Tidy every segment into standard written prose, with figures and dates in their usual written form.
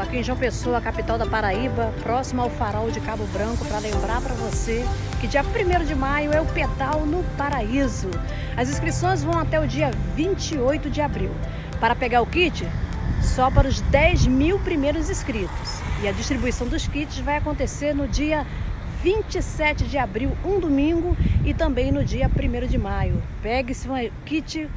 Estou aqui em João Pessoa, capital da Paraíba, próximo ao farol de Cabo Branco, para lembrar para você que dia 1º de maio é o pedal no Paraíso. As inscrições vão até o dia 28 de abril. Para pegar o kit, só para os 10.000 primeiros inscritos. E a distribuição dos kits vai acontecer no dia 27 de abril, um domingo, e também no dia 1º de maio. Pegue-se um kit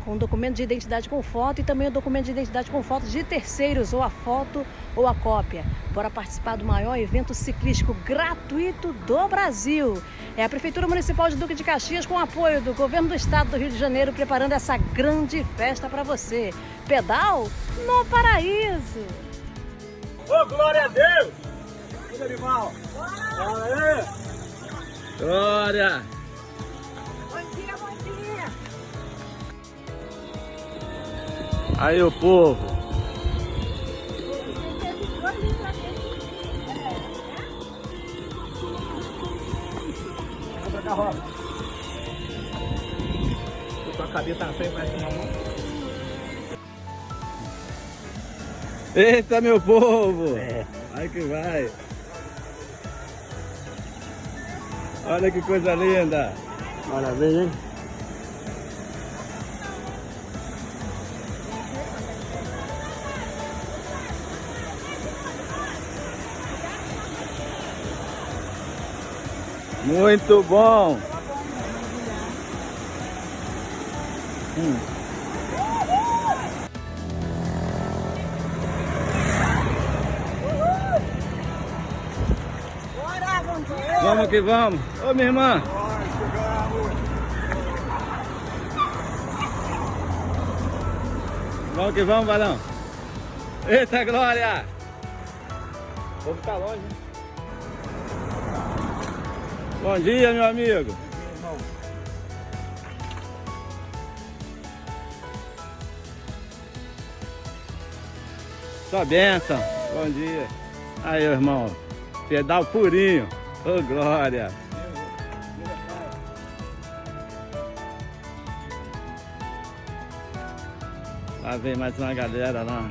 com documento de identidade com foto e também o documento de identidade com foto de terceiros, ou a foto ou a cópia. Bora participar do maior evento ciclístico gratuito do Brasil. É a Prefeitura Municipal de Duque de Caxias, com o apoio do Governo do Estado do Rio de Janeiro, preparando essa grande festa para você. Pedal no Paraíso. Ô, glória a Deus! Tudo animal! Aê! Glória! Bom dia, bom dia! Aí o povo! Vamos pra roda. Tô com a cabeça na frente, parece uma mão. Eita, meu povo! É. Vai que vai! Olha que coisa linda! Maravilha, hein? Muito bom! Vamos que vamos! Ô, minha irmã! Vamos que vamos, Balão! Eita, Glória! O povo tá longe, hein? Bom dia, meu amigo! Sua bênção! Bom dia! Aí, irmão! Pedal purinho! Ô, glória! Lá vem mais uma galera lá.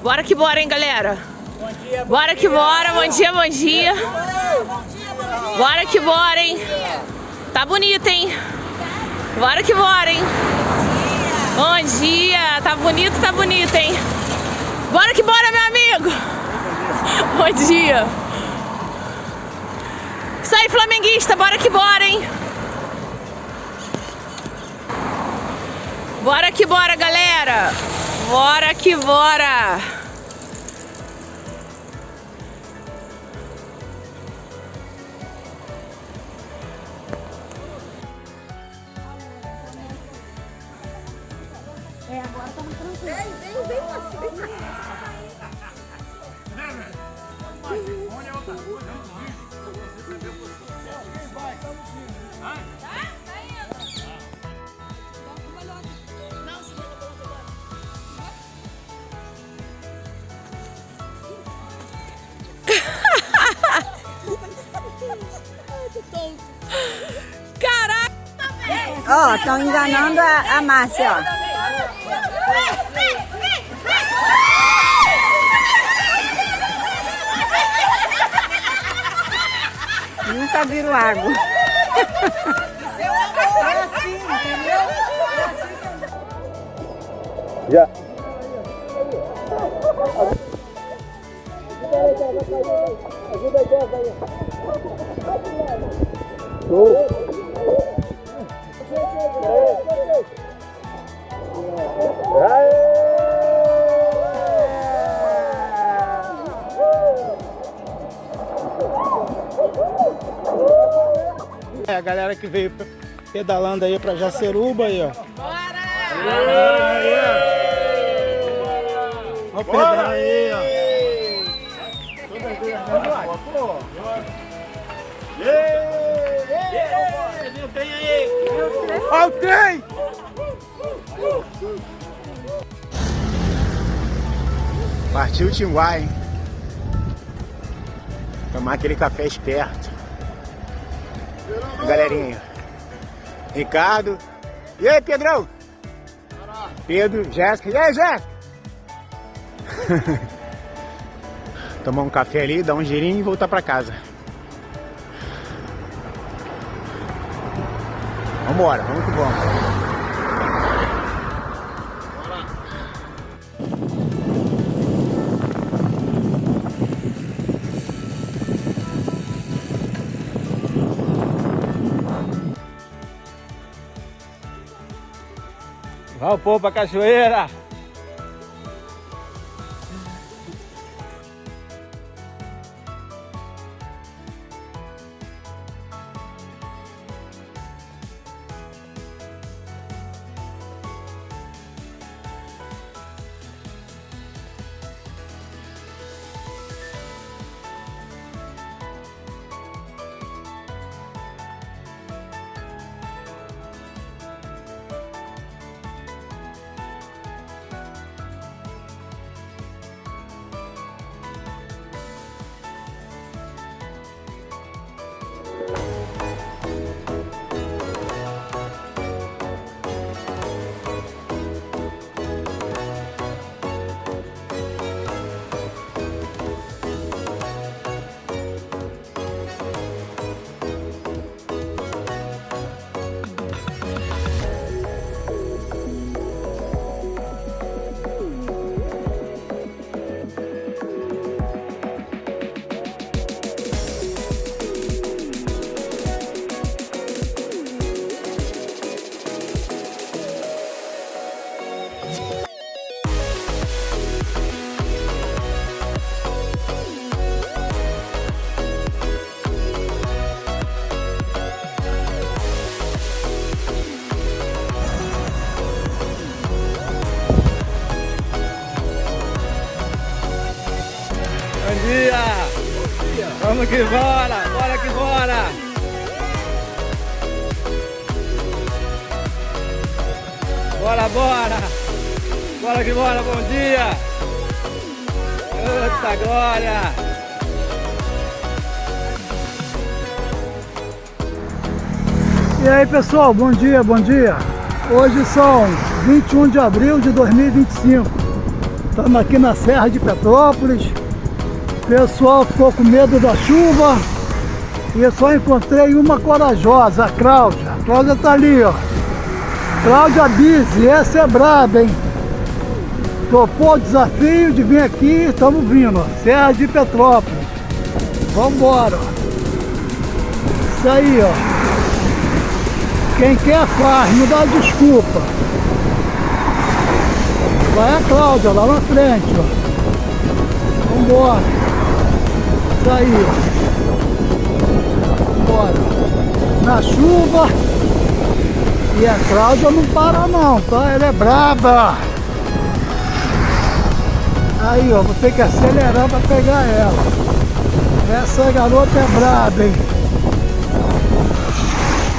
Bora que bora, hein, galera? Bom dia, Bora que bora, bom dia, bom dia. Bora que bora, hein? Tá bonito, hein? Bora que bora, hein? Bom dia, tá bonito, hein? Bora que bora, meu amigo! Bom dia! Isso aí, flamenguista, bora que bora, hein? Bora que bora, galera! Bora que bora! É, agora estamos tranquilos. Vem, Onde é outra coisa? Caraca! Ó, estão enganando a Márcia, ó. Nunca viram água. É assim, entendeu? Já! Ajuda aí. É a galera que veio pedalando aí pra Jaceruba aí, ó. Bora! Olha o Pedrão aí, ó. Olha o trem! Partiu o Tinguá, hein? Tomar aquele café esperto. Galerinha. Ricardo. E aí, Pedrão? Pedro, Jéssica. E aí, Jéssica? Tomar um café ali, dar um girinho e voltar pra casa. Vambora, vamos que vamos. Vai o povo pra cachoeira! Bom dia! Vamos que bora! Bora que bora! Bora, bora! Bora que bora, bom dia! Eita glória! E aí pessoal, bom dia, bom dia! Hoje são 21 de abril de 2025. Estamos aqui na Serra de Petrópolis. O pessoal ficou com medo da chuva e eu só encontrei uma corajosa, a Cláudia. A Cláudia tá ali, ó. Cláudia Bizzi, essa é braba, hein? Topou o desafio de vir aqui, estamos vindo, ó. Serra de Petrópolis. Vambora, ó. Isso aí, ó. Quem quer faz, não dá desculpa. Vai a Cláudia lá na frente, ó. Vambora. Isso aí, ó. Bora. Na chuva. E a Cláudia não para não, tá? Ela é braba. Aí, ó, vou ter que acelerar pra pegar ela. Essa garota é braba, hein?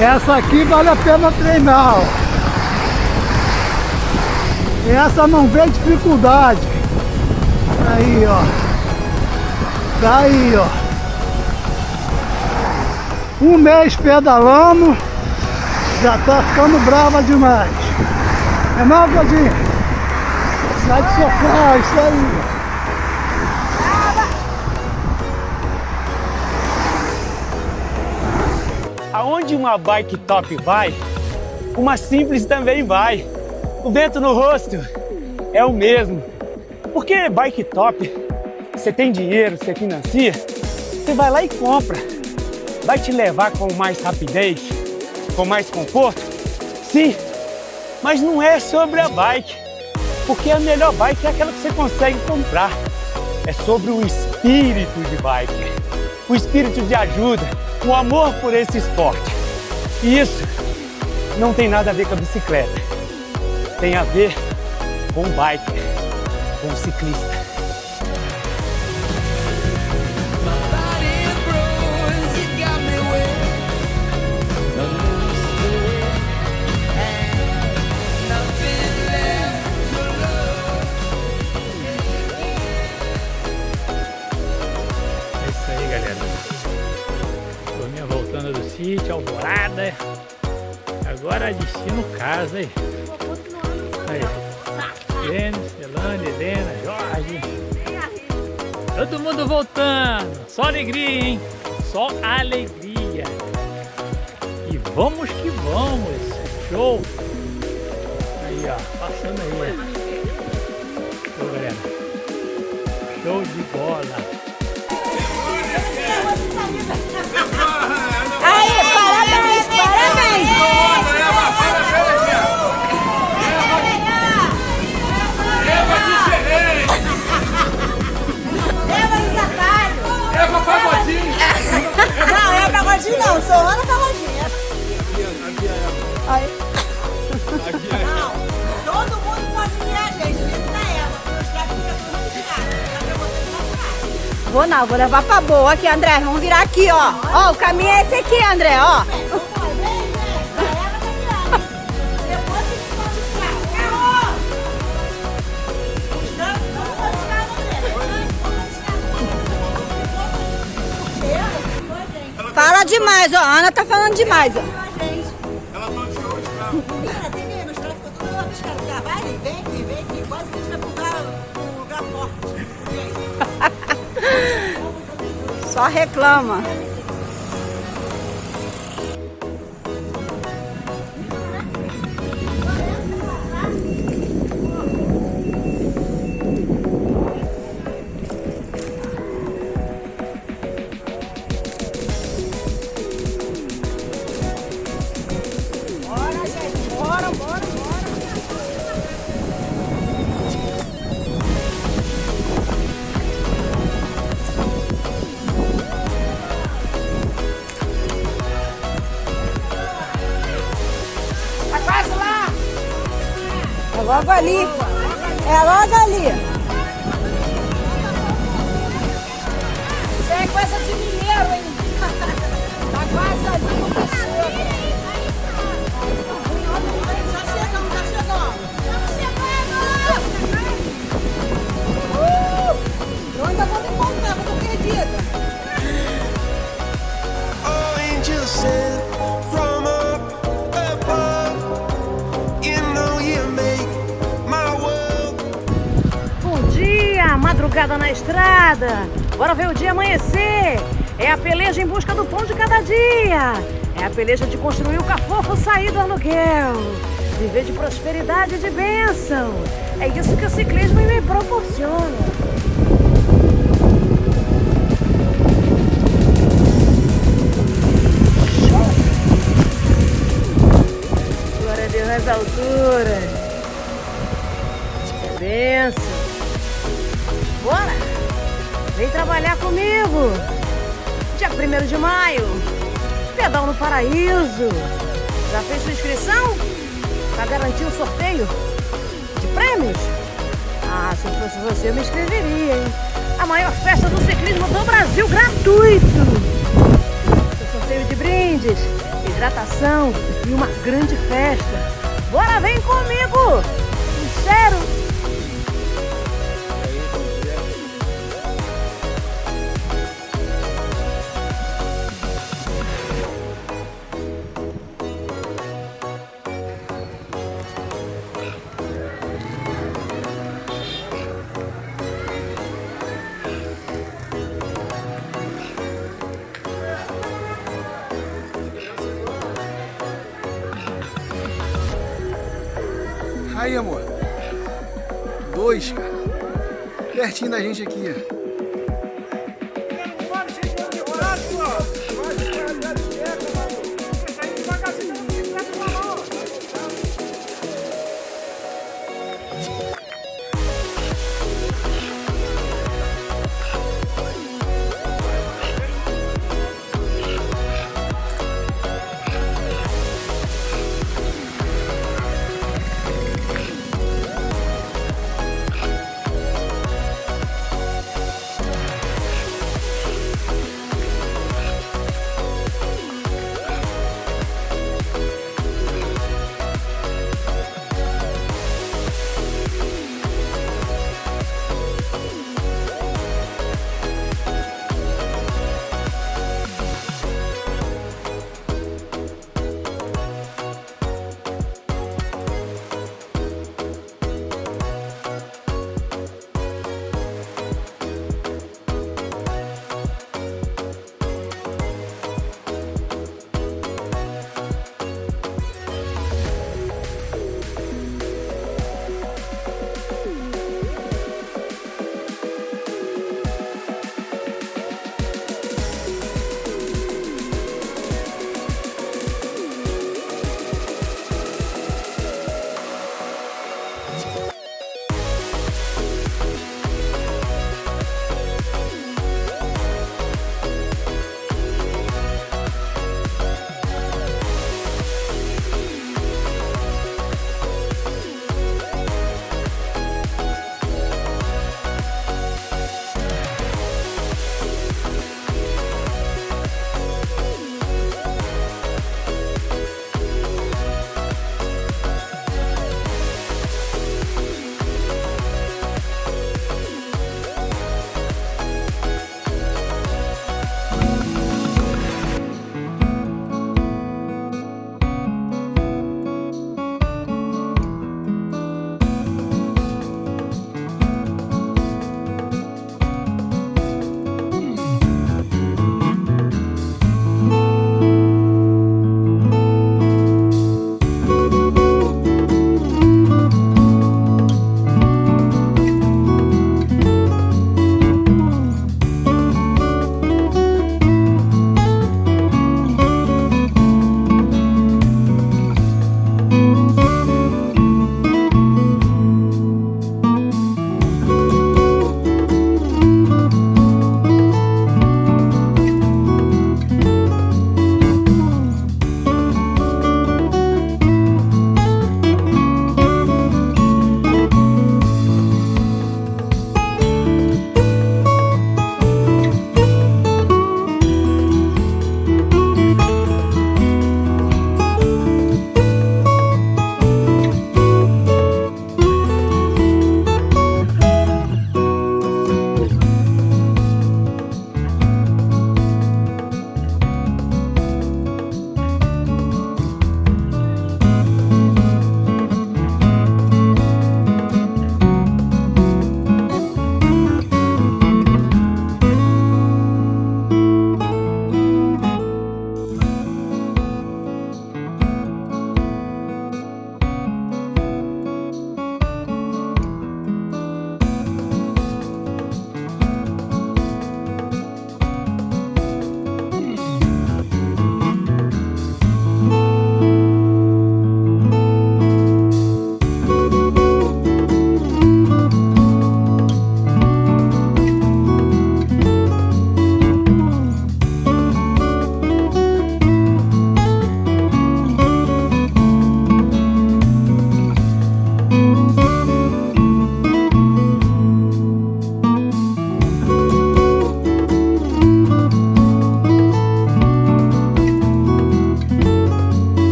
Essa aqui vale a pena treinar, ó. Essa não vê dificuldade. Aí, ó. Tá aí, ó. Um mês pedalando, já tá ficando brava demais. É não, Godinho? Sai do sofá, isso aí. Aonde uma bike top vai, uma simples também vai. O vento no rosto é o mesmo. Porque bike top, você tem dinheiro, você financia, você vai lá e compra. Vai te levar com mais rapidez, com mais conforto? Sim, mas não é sobre a bike. Porque a melhor bike é aquela que você consegue comprar. É sobre o espírito de bike, o espírito de ajuda, o amor por esse esporte. E isso não tem nada a ver com a bicicleta. Tem a ver com o biker. com o ciclista. Turminha voltando do sítio, Alvorada. Agora destino casa aí. Aí. Denis, Elane, Helena, Jorge. Todo mundo voltando. Só alegria, hein? Só alegria. E vamos que vamos. Show. Aí, ó. Passando aí. Show, galera. Show de bola. Aí, parabéns, parabéns! Eva Pagodinho! Não, é pagodinho não, sou Ana Pagodinha. Aí. Não, todo mundo pode vir a gente, menos a Eva, porque os caras ficam tudo tirados. Vou não, vou levar pra boa aqui, André. Vamos virar aqui, ó. Ó, o caminho é esse aqui, André, ó. Fala demais, ó. A Ana tá falando demais, ó. Ela tá de show de carro. Cara, tem que mostrar que ficou tudo lá pros caras. Vai, vem aqui. Quase que a gente vai pular um lugar forte. Só reclama. É logo ali. É logo ali. Isso é coisa de mineiro, hein? Tá quase ali. Já chegamos. Estamos chegando. Eu ainda vou me encontrar, não acredita. Oh, angels sent from up above. You know you make my world. Bom dia, madrugada na estrada. Bora ver o dia amanhecer. É a peleja em busca do pão de cada dia. É a peleja de construir o cafofo sair do aluguel. Viver de prosperidade e de bênção. É isso que o ciclismo me proporciona. Glória a Deus nas alturas. Bênção. Bora! Vem trabalhar comigo. Dia 1º de maio. Pedal no Paraíso. Já fez sua inscrição? Para garantir o sorteio de prêmios? Ah, se eu fosse você, eu me inscreveria, hein? A maior festa do ciclismo do Brasil, gratuito! Sorteio de brindes, hidratação e uma grande festa. Bora, vem comigo! Sincero! Aí, amor. 2, cara. Pertinho da gente aqui.